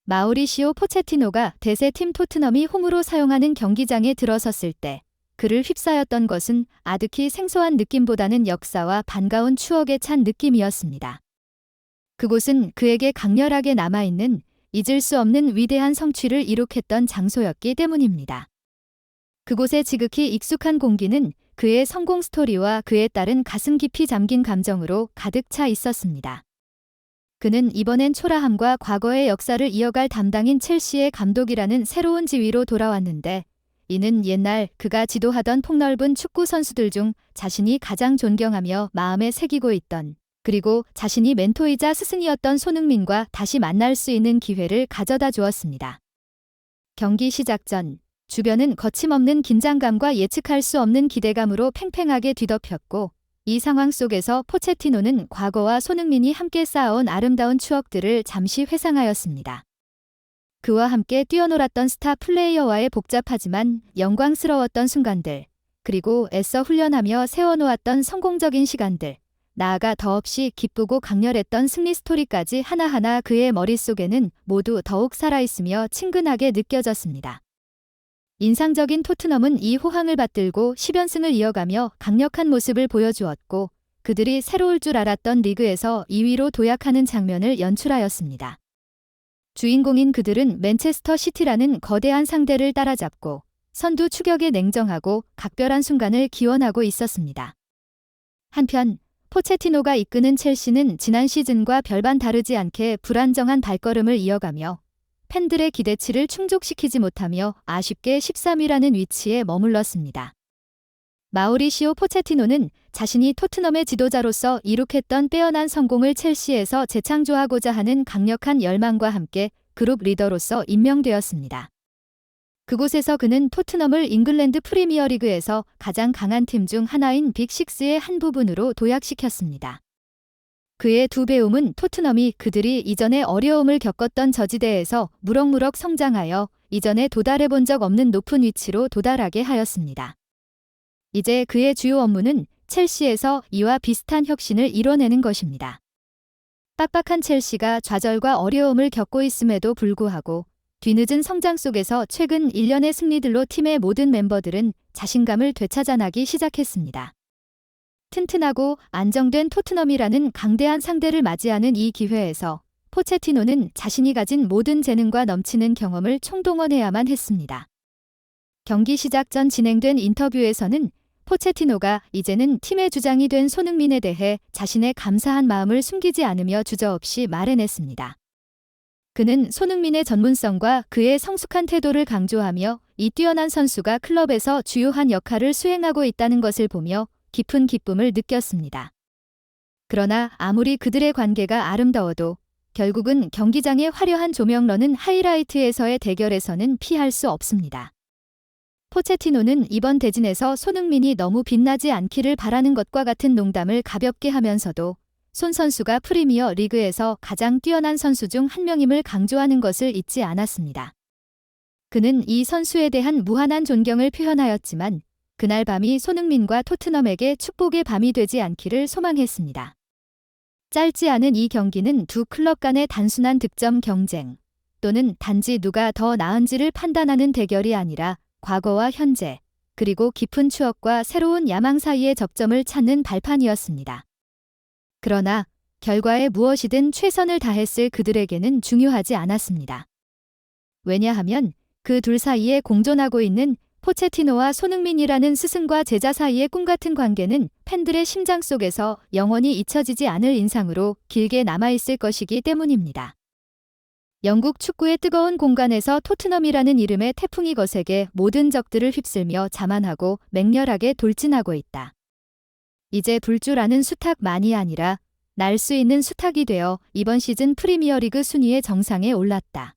마우리시오 포체티노가 대세팀 토트넘이 홈으로 사용하는 경기장에 들어섰을 때 그를 휩싸였던 것은 아득히 생소한 느낌보다는 역사와 반가운 추억에 찬 느낌이었습니다. 그곳은 그에게 강렬하게 남아있는 잊을 수 없는 위대한 성취를 이룩했던 장소였기 때문입니다. 그곳에 지극히 익숙한 공기는 그의 성공 스토리와 그에 따른 가슴 깊이 잠긴 감정으로 가득 차 있었습니다. 그는 이번엔 초라함과 과거의 역사를 이어갈 담당인 첼시의 감독이라는 새로운 지위로 돌아왔는데, 이는 옛날 그가 지도하던 폭넓은 축구 선수들 중 자신이 가장 존경하며 마음에 새기고 있던, 그리고 자신이 멘토이자 스승이었던 손흥민과 다시 만날 수 있는 기회를 가져다 주었습니다. 경기 시작 전 주변은 거침없는 긴장감과 예측할 수 없는 기대감으로 팽팽하게 뒤덮였고, 이 상황 속에서 포체티노는 과거와 손흥민이 함께 쌓아온 아름다운 추억들을 잠시 회상하였습니다. 그와 함께 뛰어놀았던 스타 플레이어와의 복잡하지만 영광스러웠던 순간들, 그리고 애써 훈련하며 세워놓았던 성공적인 시간들, 나아가 더없이 기쁘고 강렬했던 승리 스토리까지 하나하나 그의 머릿속에는 모두 더욱 살아있으며 친근하게 느껴졌습니다. 인상적인 토트넘은 이 호황을 받들고 10연승을 이어가며 강력한 모습을 보여주었고, 그들이 새로울 줄 알았던 리그에서 2위로 도약하는 장면을 연출하였습니다. 주인공인 그들은 맨체스터 시티라는 거대한 상대를 따라잡고 선두 추격에 냉정하고 각별한 순간을 기원하고 있었습니다. 한편 포체티노가 이끄는 첼시는 지난 시즌과 별반 다르지 않게 불안정한 발걸음을 이어가며 팬들의 기대치를 충족시키지 못하며 아쉽게 13위라는 위치에 머물렀습니다. 마우리시오 포체티노는 자신이 토트넘의 지도자로서 이룩했던 빼어난 성공을 첼시에서 재창조하고자 하는 강력한 열망과 함께 그룹 리더로서 임명되었습니다. 그곳에서 그는 토트넘을 잉글랜드 프리미어리그에서 가장 강한 팀 중 하나인 빅6의 한 부분으로 도약시켰습니다. 그의 두 배움은 토트넘이 그들이 이전에 어려움을 겪었던 저지대에서 무럭무럭 성장하여 이전에 도달해본 적 없는 높은 위치로 도달하게 하였습니다. 이제 그의 주요 업무는 첼시에서 이와 비슷한 혁신을 이뤄내는 것입니다. 빡빡한 첼시가 좌절과 어려움을 겪고 있음에도 불구하고 뒤늦은 성장 속에서 최근 1년의 승리들로 팀의 모든 멤버들은 자신감을 되찾아나기 시작했습니다. 튼튼하고 안정된 토트넘이라는 강대한 상대를 맞이하는 이 기회에서 포체티노는 자신이 가진 모든 재능과 넘치는 경험을 총동원해야만 했습니다. 경기 시작 전 진행된 인터뷰에서는 포체티노가 이제는 팀의 주장이 된 손흥민에 대해 자신의 감사한 마음을 숨기지 않으며 주저없이 말해냈습니다. 그는 손흥민의 전문성과 그의 성숙한 태도를 강조하며 이 뛰어난 선수가 클럽에서 주요한 역할을 수행하고 있다는 것을 보며 깊은 기쁨을 느꼈습니다. 그러나 아무리 그들의 관계가 아름다워도 결국은 경기장의 화려한 조명러는 하이라이트에서의 대결에서는 피할 수 없습니다. 포체티노는 이번 대진에서 손흥민이 너무 빛나지 않기를 바라는 것과 같은 농담을 가볍게 하면서도 손 선수가 프리미어 리그에서 가장 뛰어난 선수 중 한 명임을 강조하는 것을 잊지 않았습니다. 그는 이 선수에 대한 무한한 존경을 표현하였지만 그날 밤이 손흥민과 토트넘에게 축복의 밤이 되지 않기를 소망했습니다. 짧지 않은 이 경기는 두 클럽 간의 단순한 득점 경쟁 또는 단지 누가 더 나은지를 판단하는 대결이 아니라 과거와 현재, 그리고 깊은 추억과 새로운 야망 사이의 접점을 찾는 발판이었습니다. 그러나 결과에 무엇이든 최선을 다했을 그들에게는 중요하지 않았습니다. 왜냐하면 그 둘 사이에 공존하고 있는 포체티노와 손흥민이라는 스승과 제자 사이의 꿈같은 관계는 팬들의 심장 속에서 영원히 잊혀지지 않을 인상으로 길게 남아있을 것이기 때문입니다. 영국 축구의 뜨거운 공간에서 토트넘이라는 이름의 태풍이 거세게 모든 적들을 휩쓸며 자만하고 맹렬하게 돌진하고 있다. 이제 불 줄 아는 수탉만이 아니라 날 수 있는 수탉이 되어 이번 시즌 프리미어리그 순위의 정상에 올랐다.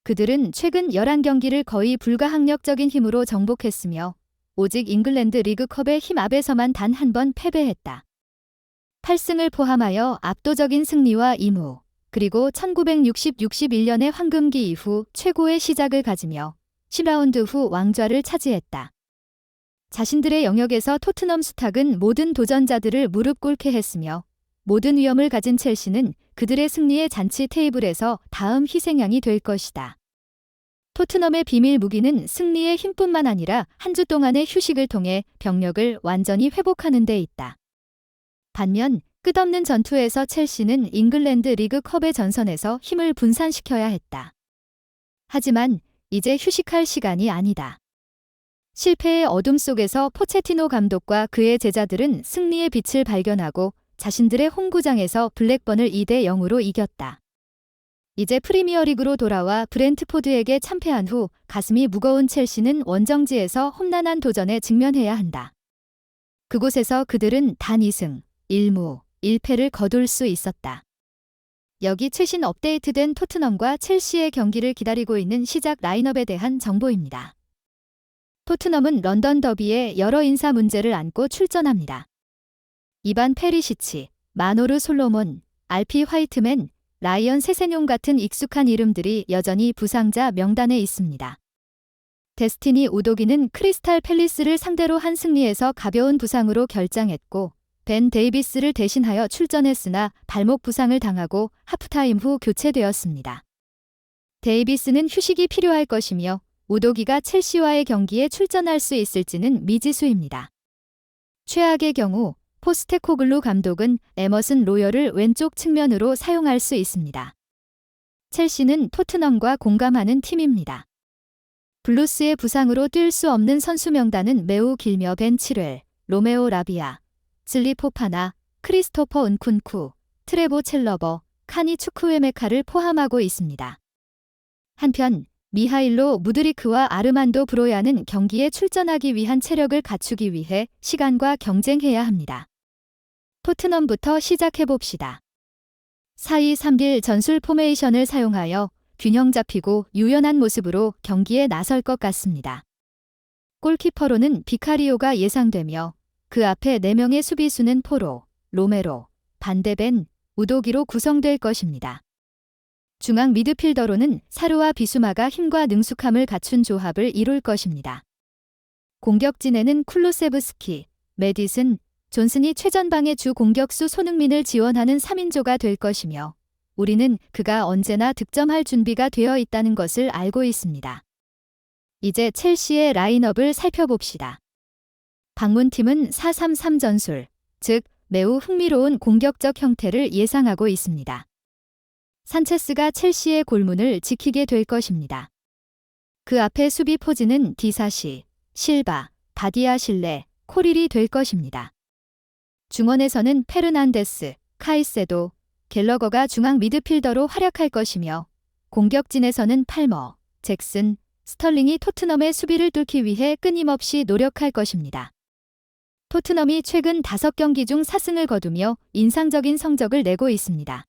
그들은 최근 11경기를 거의 불가항력적인 힘으로 정복했으며 오직 잉글랜드 리그컵의 힘 앞에서만 단 한 번 패배했다. 8승을 포함하여 압도적인 승리와 임무, 그리고 1960-61년의 황금기 이후 최고의 시작을 가지며 10라운드 후 왕좌를 차지했다. 자신들의 영역에서 토트넘 수탉은 모든 도전자들을 무릎 꿇게 했으며 모든 위험을 가진 첼시는 그들의 승리의 잔치 테이블에서 다음 희생양이 될 것이다. 토트넘의 비밀 무기는 승리의 힘뿐만 아니라 한 주 동안의 휴식을 통해 병력을 완전히 회복하는 데 있다. 반면 끝없는 전투에서 첼시는 잉글랜드 리그컵의 전선에서 힘을 분산시켜야 했다. 하지만 이제 휴식할 시간이 아니다. 실패의 어둠 속에서 포체티노 감독과 그의 제자들은 승리의 빛을 발견하고 자신들의 홈구장에서 블랙번을 2대 0으로 이겼다. 이제 프리미어리그로 돌아와 브렌트포드에게 참패한 후 가슴이 무거운 첼시는 원정지에서 험난한 도전에 직면해야 한다. 그곳에서 그들은 단 2승, 1무, 1패를 거둘 수 있었다. 여기 최신 업데이트된 토트넘과 첼시의 경기를 기다리고 있는 시작 라인업에 대한 정보입니다. 토트넘은 런던 더비에 여러 인사 문제를 안고 출전합니다. 이반 페리시치, 마노르 솔로몬, 알피 화이트맨, 라이언 세세뇽 같은 익숙한 이름들이 여전히 부상자 명단에 있습니다. 데스티니 우도기는 크리스탈 팰리스를 상대로 한 승리에서 가벼운 부상으로 결장했고 벤 데이비스를 대신하여 출전했으나 발목 부상을 당하고 하프타임 후 교체되었습니다. 데이비스는 휴식이 필요할 것이며 우도기가 첼시와의 경기에 출전할 수 있을지는 미지수입니다. 최악의 경우 포스테코글루 감독은 에머슨 로열을 왼쪽 측면으로 사용할 수 있습니다. 첼시는 토트넘과 공감하는 팀입니다. 블루스의 부상으로 뛸 수 없는 선수 명단은 매우 길며 벤 칠웰, 로메오 라비아, 질리 포파나, 크리스토퍼 은쿤쿠, 트레보 첼러버, 카니 추크웨메카를 포함하고 있습니다. 한편 미하일로 무드리크와 아르만도 브로야는 경기에 출전하기 위한 체력을 갖추기 위해 시간과 경쟁해야 합니다. 토트넘부터 시작해봅시다. 4-2-3-1 전술 포메이션을 사용하여 균형 잡히고 유연한 모습으로 경기에 나설 것 같습니다. 골키퍼로는 비카리오가 예상되며 그 앞에 4명의 수비수는 포로, 로메로, 반데벤, 우도기로 구성될 것입니다. 중앙 미드필더로는 사루와 비수마가 힘과 능숙함을 갖춘 조합을 이룰 것입니다. 공격진에는 쿨루세브스키, 메디슨, 존슨이 최전방의 주 공격수 손흥민을 지원하는 3인조가 될 것이며 우리는 그가 언제나 득점할 준비가 되어 있다는 것을 알고 있습니다. 이제 첼시의 라인업을 살펴봅시다. 방문팀은 4-3-3 전술, 즉 매우 흥미로운 공격적 형태를 예상하고 있습니다. 산체스가 첼시의 골문을 지키게 될 것입니다. 그 앞에 수비 포지는 디사시, 실바, 바디아실레, 코릴이 될 것입니다. 중원에서는 페르난데스, 카이세도, 갤러거가 중앙 미드필더로 활약할 것이며 공격진에서는 팔머, 잭슨, 스털링이 토트넘의 수비를 뚫기 위해 끊임없이 노력할 것입니다. 토트넘이 최근 5경기 중 4승을 거두며 인상적인 성적을 내고 있습니다.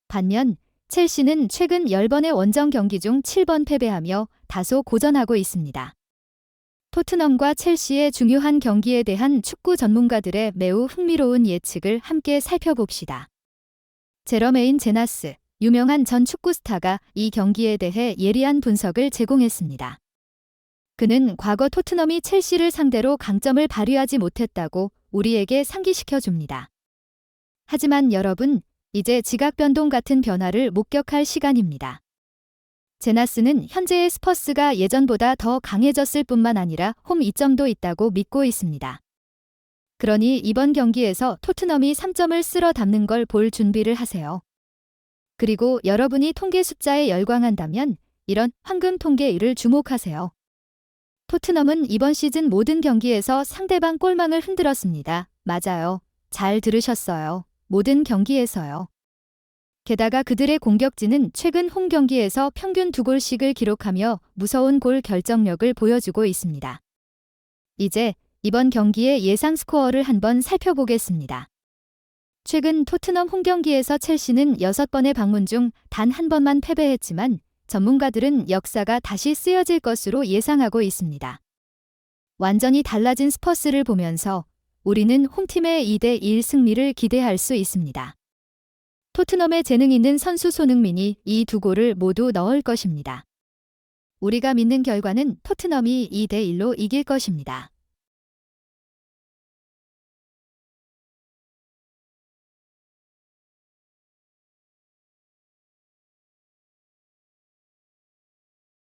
반면 첼시는 최근 10번의 원정 경기 중 7번 패배하며 다소 고전하고 있습니다. 토트넘과 첼시의 중요한 경기에 대한 축구 전문가들의 매우 흥미로운 예측을 함께 살펴봅시다. 제러메인 제나스, 유명한 전 축구 스타가 이 경기에 대해 예리한 분석을 제공했습니다. 그는 과거 토트넘이 첼시를 상대로 강점을 발휘하지 못했다고 우리에게 상기시켜 줍니다. 하지만 여러분, 이제 지각 변동 같은 변화를 목격할 시간입니다. 제나스는 현재의 스퍼스가 예전보다 더 강해졌을 뿐만 아니라 홈 이점도 있다고 믿고 있습니다. 그러니 이번 경기에서 토트넘이 3점을 쓸어 담는 걸 볼 준비를 하세요. 그리고 여러분이 통계 숫자에 열광한다면 이런 황금 통계를 주목하세요. 토트넘은 이번 시즌 모든 경기에서 상대방 골망을 흔들었습니다. 맞아요. 잘 들으셨어요. 모든 경기에서요. 게다가 그들의 공격진은 최근 홈 경기에서 평균 2골씩을 기록하며 무서운 골 결정력을 보여주고 있습니다. 이제 이번 경기의 예상 스코어를 한번 살펴보겠습니다. 최근 토트넘 홈 경기에서 첼시는 6번의 방문 중 단 한 번만 패배했지만 전문가들은 역사가 다시 쓰여질 것으로 예상하고 있습니다. 완전히 달라진 스퍼스를 보면서 우리는 홈팀의 2대1 승리를 기대할 수 있습니다. 토트넘의 재능 있는 선수 손흥민이 이 2골을 모두 넣을 것입니다. 우리가 믿는 결과는 토트넘이 2대1로 이길 것입니다.